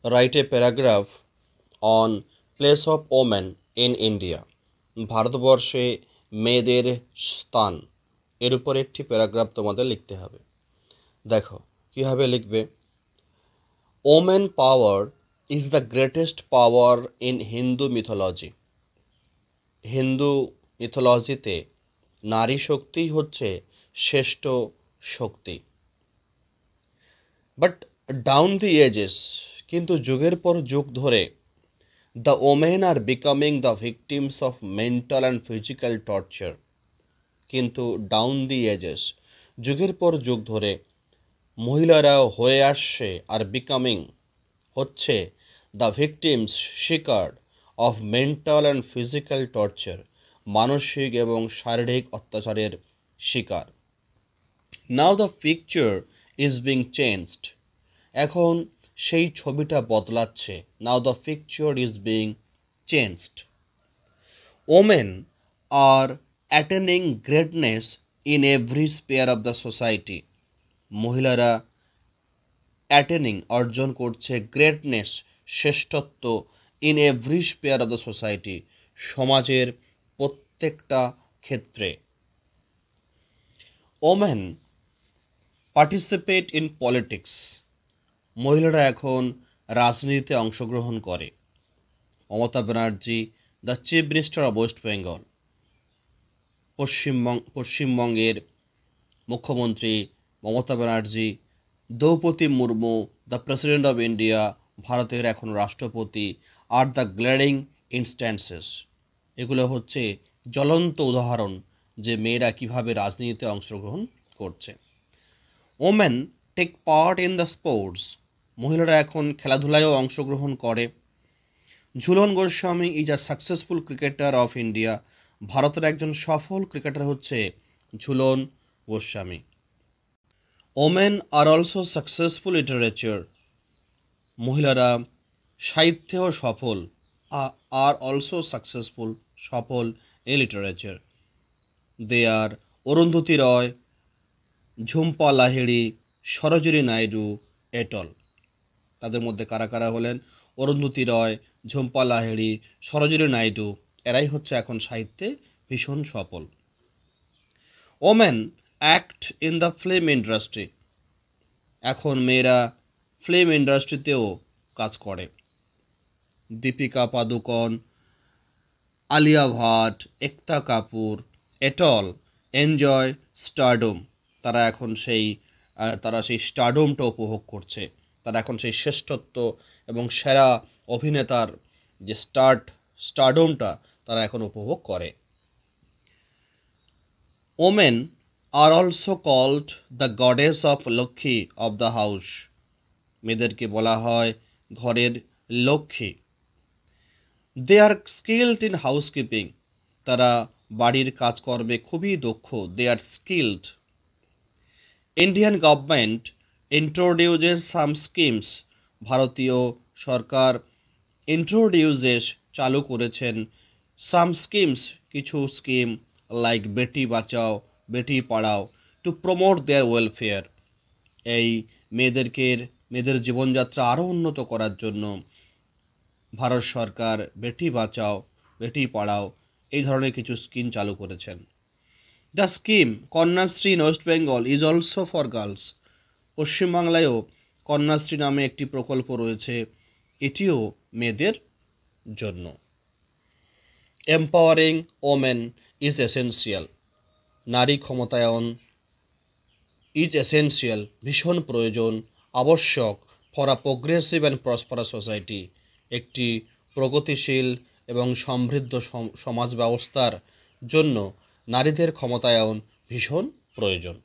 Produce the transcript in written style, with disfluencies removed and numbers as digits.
Write a paragraph on place of women in India. ভারতবর্ষে মেয়েদের স্থান এর উপর একটি প্যারাগ্রাফ তোমাদের লিখতে হবে। দেখো কিভাবে লিখবে। Women power is the greatest power in Hindu mythology. Hindu মিথোলজিতে নারী শক্তিই হচ্ছে শ্রেষ্ঠ শক্তি। বাট ডাউন দি এজেস, কিন্তু যুগের পর যুগ ধরে the women are becoming the victims of mental and physical torture. কিন্তু ডাউন দি এজেস, যুগের পর যুগ ধরে মহিলারা হয়ে আসছে আর বিকামিং হচ্ছে দ্য ভিকটিমস, শিকার of mental and physical torture, মানসিক এবং শারীরিক অত্যাচারের শিকার। Now the picture is being changed, এখন সেই ছবিটা বদলাচ্ছে। Now the picture is being changed. Women are attaining greatness in every sphere of the society. মহিলারা অ্যাটেনিং অর্জন করছে গ্রেটনেস শ্রেষ্ঠত্ব in every sphere of the society, সমাজের প্রত্যেকটা ক্ষেত্রে। ওমেন পার্টিসিপেট ইন পলিটিক্স, মহিলারা এখন রাজনীতিতে অংশগ্রহণ করে। Mamata Banerjee, the chief minister of West Bengal, পশ্চিমবঙ্গের মুখ্যমন্ত্রী Mamata Banerjee, Droupadi Murmu, the president of India, ভারতের এখন রাষ্ট্রপতি, আর দ্য গ্লেডিং ইনস্ট্যান্সেস, এগুলো হচ্ছে জ্বলন্ত উদাহরণ যে মেয়েরা কিভাবে রাজনীতিতে অংশগ্রহণ করছে। Women take part in the sports, মহিলারা এখন খেলাধুলায়ও অংশগ্রহণ করে। Jhulan Goswami is a successful cricketer of India, ভারতের একজন সফল ক্রিকেটার হচ্ছে Jhulan Goswami. Women are also successful literature, মহিলারা সাহিত্যেও সফল। আর অলসো সাকসেসফুল, সফল এ literature. They are Arundhati Roy, Jhumpa Lahiri, Sarojini Naidu et al. তাদের মধ্যে কারা কারা হলেন? অরুন্ধতী রয়, ঝুম্পা লাহিড়ি, সরোজিনী নাইডু, এরাই হচ্ছে এখন সাহিত্যে ভীষণ সফল। Women act in the film industry, এখন মেয়েরা ফিল্ম ইন্ডাস্ট্রিতেও কাজ করে। দীপিকা পাদুকন, আলিয়া ভাট, একতা কাপুর এটল এনজয় স্টারডম, তারা সেই স্টারডমটা উপভোগ করছে। তারা এখন সেই শ্রেষ্ঠত্ব এবং সেরা অভিনেতার যে স্টারডমটা তারা এখন উপভোগ করে। Women are also called the goddess of Lakshmi of the house, মেয়েদেরকে বলা হয় ঘরের Lakshmi. They are skilled in housekeeping, তারা বাড়ির কাজকর্মে খুবই দক্ষ। They are skilled. Indian government introduces some schemes, ভারতীয় সরকার ইন্ট্রোডিউসেস চালু করেছেন সাম স্কিমস, কিছু scheme, like Beti Bachao Beti Padhao, to promote there welfare, এই মেয়েদের জীবনযাত্রা আরও উন্নত করার জন্য ভারত সরকার বেটি বাঁচাও বেটি পড়াও এই ধরনের কিছু স্কিম চালু করেছেন। The scheme Kanyashree in West Bengal is also for girls, পশ্চিমবাংলায়ও কন্যাশ্রী নামে একটি প্রকল্প রয়েছে, এটিও মেয়েদের জন্য। এম্পাওয়ারিং ওমেন ইজ এসেন্সিয়াল, নারী ক্ষমতায়ন ইজ এসেন্সিয়াল, ভীষণ প্রয়োজন, আবশ্যক, for a progressive and prosperous society, একটি প্রগতিশীল এবং সমৃদ্ধ সমাজ ব্যবস্থার জন্য নারীদের ক্ষমতায়ন ভীষণ প্রয়োজন।